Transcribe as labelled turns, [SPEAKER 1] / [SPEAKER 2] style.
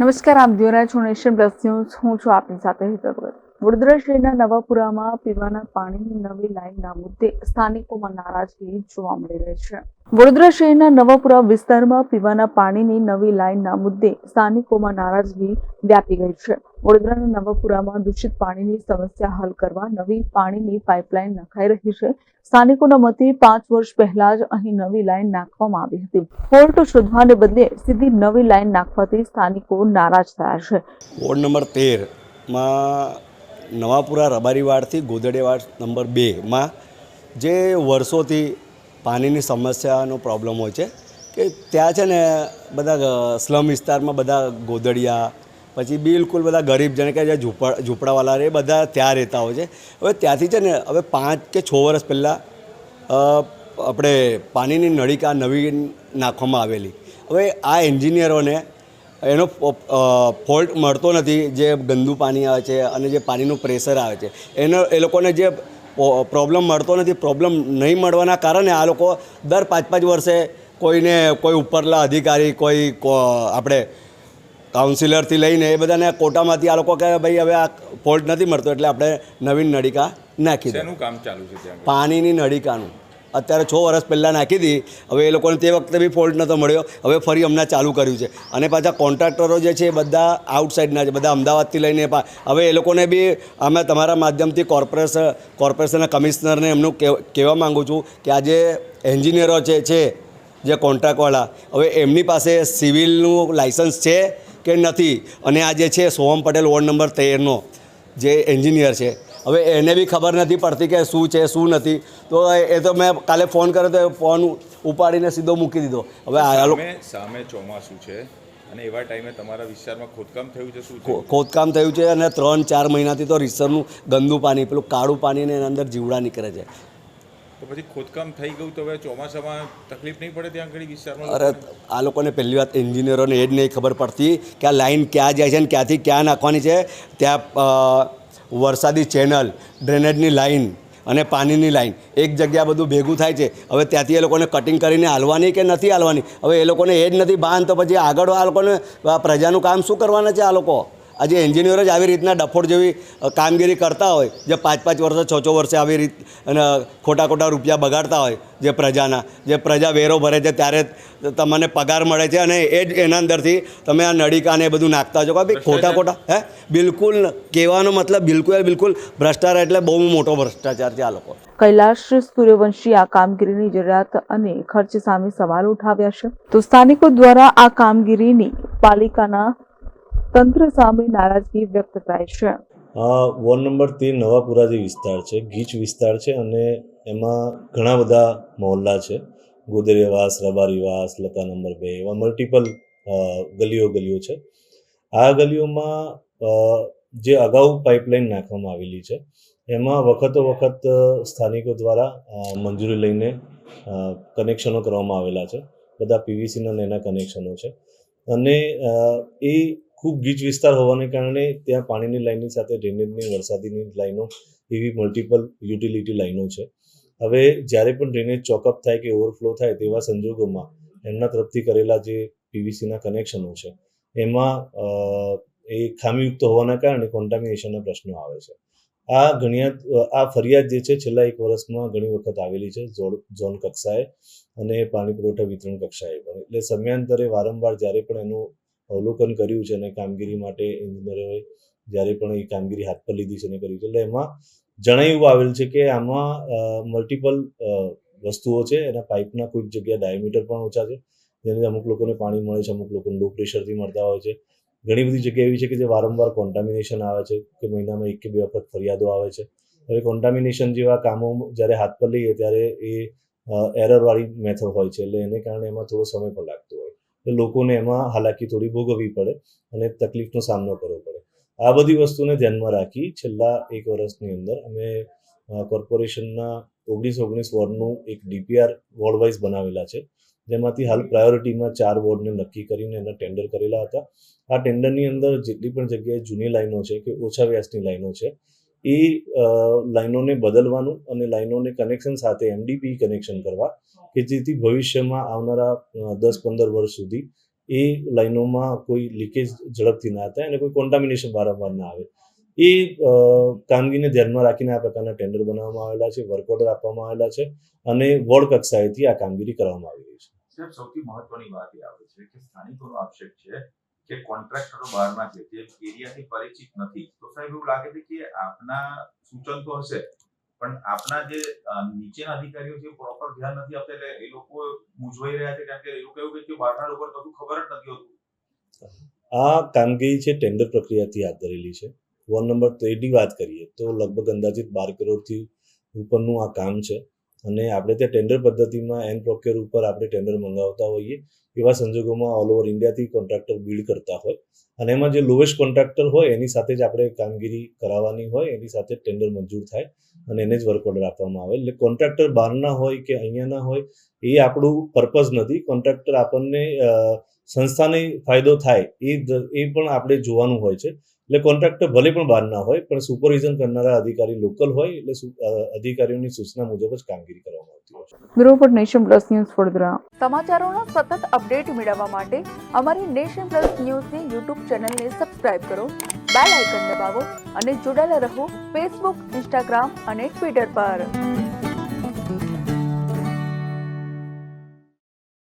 [SPEAKER 1] નમસ્કાર, આપ જોઈ રહ્યા છો નેશન પ્લસ ન્યૂઝ. હું છું આપની સાથે હેતલ ભગત. વડોદરા શહેરના નવાપુરામાં પીવાના પાણીની નવી લાઇનના મુદ્દે સ્થાનિકોમાં નારાજગી જોવા મળી રહી છે. વડોદરા શહેરના નવાપુરા વિસ્તારમાં પીવાના પાણીની નવી લાઇનના મુદ્દે સ્થાનિકોમાં નારાજગી વ્યાપી ગઈ છે. વડોદરાના નવાપુરામાં દૂષિત પાણીની સમસ્યા હલ કરવા નવી પાણીની પાઇપલાઇન નખાઈ રહી છે. સ્થાનિકોના મતે 5 વર્ષ પહેલા જ અહીં નવી લાઇન નાખવામાં આવી હતી. ફોલ્ટ શોધવાને બદલે સીધી નવી લાઇન નાખવાથી સ્થાનિકો નારાજ થયા છે.
[SPEAKER 2] વોર્ડ નંબર 13માં નવાપુરા રબારીવાડથી ગોદડિયાવાડ નંબર 2માં જે વર્ષોથી પાણીની સમસ્યાનો પ્રોબ્લેમ હોય છે કે ત્યાં છે ને બધા સ્લમ વિસ્તારમાં બધા ગોદડિયા પછી બિલકુલ બધા ગરીબ જણ કે જે ઝૂંપડાવાળા એ બધા ત્યાં રહેતા હોય છે. હવે ત્યાંથી છે ને હવે 5 કે 6 વર્ષ પહેલાં આપણે પાણીની નળીકા નવી નાખવામાં આવેલી. હવે આ એન્જિનિયરોને એનો ફોલ્ટ મળતો નથી. જે ગંદુ પાણી આવે છે અને જે પાણીનું પ્રેશર આવે છે એ લોકોને જે પ્રોબ્લેમ મળતો નથી. પ્રોબ્લેમ નહીં મળવાના કારણે આ લોકો દર 5-5 વર્ષે કોઈ ઉપરલા અધિકારી કોઈ આપણે કાઉન્સિલરથી લઈને એ બધાને કોટામાંથી આ લોકો કહે ભાઈ હવે આ ફોલ્ટ નથી મળતો એટલે આપણે નવીન નળીકા નાખી દે.
[SPEAKER 3] કામ ચાલુ છે
[SPEAKER 2] પાણીની નળીકાનું અત્યારે 6 વર્ષ પહેલાં નાખી હતી. હવે એ લોકોને તે વખતે બી ફોલ્ટ નહોતો મળ્યો. હવે ફરી હમણાં ચાલુ કર્યું છે અને પાછા કોન્ટ્રાક્ટરો જે છે એ બધા આઉટસાઇડના છે, બધા અમદાવાદથી લઈને હવે એ લોકોને બી અમે તમારા માધ્યમથી કોર્પોરેશનના કમિશનરને એમનું કહેવા માગું છું કે આ જે એન્જિનિયરો છે જે કોન્ટ્રાક્ટવાળા, હવે એમની પાસે સિવિલનું લાઇસન્સ છે કે નથી. અને આ જે છે સોહમ પટેલ વોર્ડ નંબર 13નો જે એન્જિનિયર છે, હવે એને બી ખબર નથી પડતી કે શું છે શું નથી. તો એ તો મેં કાલે ફોન કર્યો તો ફોન ઉપાડીને સીધો મૂકી દીધો. હવે આ લોકો
[SPEAKER 3] સામે ચોમાસું છે અને એવા ટાઈમે તમારા વિસ્તારમાં ખોદકામ થયું છે. શું
[SPEAKER 2] ખોદકામ થયું છે અને 3-4 મહિનાથી તો રીસરનું ગંદુ પાણી, પેલું કાળું પાણીને એના અંદર જીવડા નીકળે છે.
[SPEAKER 3] તો પછી ખોદકામ થઈ ગયું તો હવે ચોમાસામાં તકલીફ નહીં પડે ત્યાં આગળ વિસ્તારમાં?
[SPEAKER 2] અરે આ લોકોને પહેલી વાત એન્જિનિયરોને એ જ નહીં ખબર પડતી કે આ લાઈન ક્યાં જાય છે અને ક્યાંથી ક્યાં નાખવાની છે. ત્યાં વરસાદી ચેનલ, ડ્રેનેજની લાઈન અને પાણીની લાઈન એક જગ્યા બધું ભેગું થાય છે. હવે ત્યાંથી એ લોકોને કટિંગ કરીને હાલવાની કે નથી હાલવાની, હવે એ લોકોને એ જ નથી ભાન. તો પછી આગળ આ લોકોને પ્રજાનું કામ શું કરવાના છે આ લોકો? આજે એન્જિનિયરો જ આવી રીતના ડફોડ જેવી કામગીરી કરતા હોય, જે 5-5 વર્ષે 6-6 વર્ષે આવી રીત અને ખોટા રૂપિયા બગાડતા હોય, જે પ્રજા વેરો ભરે છે ત્યારે તમને પગાર મળે છે અને એ જ એના અંદરથી તમે આ નળીકાને એ બધું નાખતા છો. ભાઈ ખોટા બિલકુલ કહેવાનો મતલબ બિલકુલ ભ્રષ્ટાચાર એટલે બહુ મોટો ભ્રષ્ટાચાર છે આ લોકો.
[SPEAKER 1] કૈલાશ સૂર્યવંશી આ કામગીરીની જરૂરિયાત અને ખર્ચ સામે સવાલ ઉઠાવ્યા છે. તો સ્થાનિકો દ્વારા આ કામગીરીની પાલિકાના તંત્ર સામે નારાજગી વ્યક્ત કરાઈ છે.
[SPEAKER 4] વોર્ડ નંબર 13 નવાપુરા જે વિસ્તાર છે, ગીચ વિસ્તાર છે અને એમાં ઘણા બધા મહોલ્લા છે. ગોદડિયાવાસ, રબારીવાસ, લતા નંબર 2 એવા મલ્ટિપલ ગલીઓ છે. આ ગલીઓમાં જે અગાઉ પાઇપલાઇન નાખવામાં આવેલી છે એમાં વખતો વખત સ્થાનિકો દ્વારા મંજૂરી લઈને કનેક્શનો કરવામાં આવેલા છે. બધા પીવીસીના એના કનેક્શનો છે અને એ ખૂબ ગીચ વિસ્તાર હોવાને કારણે ત્યાં પાણીની લાઈનની સાથે ડ્રેનેજની, વરસાદીની લાઈનો એવી મલ્ટિપલ યુટિલિટી લાઈનો છે. હવે જ્યારે પણ ડ્રેનેજ ચોકઅપ થાય કે ઓવરફ્લો થાય તેવા સંજોગોમાં એમના તરફથી કરેલા જે પીવીસીના કનેક્શનો છે એમાં એ ખામીયુક્ત હોવાના કારણે કોન્ટામિનેશનના પ્રશ્નો આવે છે. આ ફરિયાદ જે છે છેલ્લા 1 વર્ષમાં ઘણી વખત આવેલી છે ઝોન કક્ષાએ અને પાણી પુરવઠા વિતરણ કક્ષાએ પણ. એટલે સમયાંતરે વારંવાર જ્યારે પણ એનું અવલોકન કર્યું છે અને કામગીરી માટે એન્જિનિયરોએ જ્યારે પણ એ કામગીરી હાથ પર લીધી છે અને કરી છે, એટલે એમાં જણાવ્યું આવેલ છે કે આમાં મલ્ટિપલ વસ્તુઓ છે. એના પાઇપના કોઈક જગ્યાએ ડાયામીટર પણ ઓછા છે, જેનાથી અમુક લોકોને પાણી મળે છે, અમુક લોકોને લો પ્રેશરથી મળતા હોય છે. ઘણી બધી જગ્યા એવી છે કે જે વારંવાર કોન્ટામિનેશન આવે છે કે મહિનામાં 1 કે 2 વખત ફરિયાદો આવે છે. હવે કોન્ટામિનેશન જેવા કામો જ્યારે હાથ પર લઈએ ત્યારે એ એરરવાળી મેથડ હોય છે, એટલે એને કારણે એમાં થોડો સમય પણ લાગતો હોય. એટલે લોકોને એમાં હાલાકી થોડી ભોગવવી પડે અને તકલીફનો સામનો કરવો પડે. આ બધી વસ્તુને ધ્યાનમાં રાખી છેલ્લા 1 વર્ષની અંદર અમે કોર્પોરેશનના 19 વોર્ડનું એક ડીપીઆર વોર્ડ વાઇઝ બનાવેલા છે, જેમાંથી હાલ પ્રાયોરિટીમાં 4 વોર્ડને નક્કી કરીને એના ટેન્ડર કરેલા હતા. આ ટેન્ડરની અંદર જેટલી પણ જગ્યાએ જૂની લાઈનો છે કે ઓછા વ્યાસની લાઈનો છે એ લાઈનોને બદલવાનું અને લાઈનોને કનેક્શન સાથે એમડીપી કનેક્શન કરવા કે જેથી ભવિષ્યમાં આવનારા 10-15 વર્ષ સુધી એ લાઈનોમાં કોઈ લીકેજ ઝડપથી ના થાય અને કોઈ કોન્ટામિનેશન વારંવાર ના આવે. એ કામગીરીને ધ્યાનમાં રાખીને આ પ્રકારના ટેન્ડર બનાવવામાં આવેલા છે, વર્ક ઓર્ડર આપવામાં આવેલા છે અને વોર્ડ કક્ષાએથી આ કામગીરી કરવામાં આવી રહી છે.
[SPEAKER 5] સાહેબ, સૌથી મહત્વની વાત એ આવે છે કે સ્થાનિકોનો આક્ષેપ છે કે કોન્ટ્રાક્ટરો બહારના છે જે એરિયાથી પરિચિત નથી. તો સાહેબ એવું લાગે છે કે આપના સૂચન તો હશે પણ આપના જે નીચેના અધિકારીઓ છે પ્રોપર ધ્યાન નથી આપતા, એટલે એ લોકો મૂંઝવાઈ રહ્યા છે કારણ કે એ લોકો એવું કે બહારના લોકોને કશું ખબર જ નથી હોતું.
[SPEAKER 4] આ કામગીરી છે ટેન્ડર પ્રક્રિયાથી હાથ ધરેલી છે. વોર્ડ નંબર 13ની વાત કરીએ તો લગભગ અંદાજિત 12 કરોડથી ઉપરનું આ કામ છે અને આપણે ત્યાં ટેન્ડર પદ્ધતિમાં એન પ્રોક્યોર ઉપર આપણે ટેન્ડર મંગાવતા હોઈએ. એવા સંજોગોમાં ઓલ ઓવર ઇન્ડિયાથી કોન્ટ્રાક્ટર બિલ્ડ કરતા હોય અને એમાં જે લોએસ્ટ કોન્ટ્રાક્ટર હોય એની સાથે જ આપણે કામગીરી કરાવવાની હોય, એની સાથે જ ટેન્ડર મંજૂર થાય અને એને જ વર્ક ઓર્ડર આપવામાં આવે. એટલે કોન્ટ્રાક્ટર બહારના હોય કે અહીંયાના હોય એ આપણું પર્પઝ નથી. કોન્ટ્રાક્ટર આપણને સંસ્થાને ફાયદો થાય એ પણ આપણે જોવાનું હોય છે. એટલે કોન્ટ્રાક્ટર ભલે પણ બહારના હોય પણ સુપરવિઝન કરનારા અધિકારી લોકલ હોય એટલે અધિકારીઓની સૂચના મુજબ જ કામગીરી કરવામાં આવતી હોય છે.
[SPEAKER 1] Bureau report Nation Plus News Vadodara. સમાચારોના સતત અપડેટ મેળવવા માટે અમારી નેશન પ્લસ ન્યૂઝની યુટ્યુબ ચેનલને સબસ્ક્રાઇબ કરો, બેલ આઇકન દબાવો અને જોડાયેલા રહો ફેસબુક, ઇન્સ્ટાગ્રામ અને ટ્વિટર પર.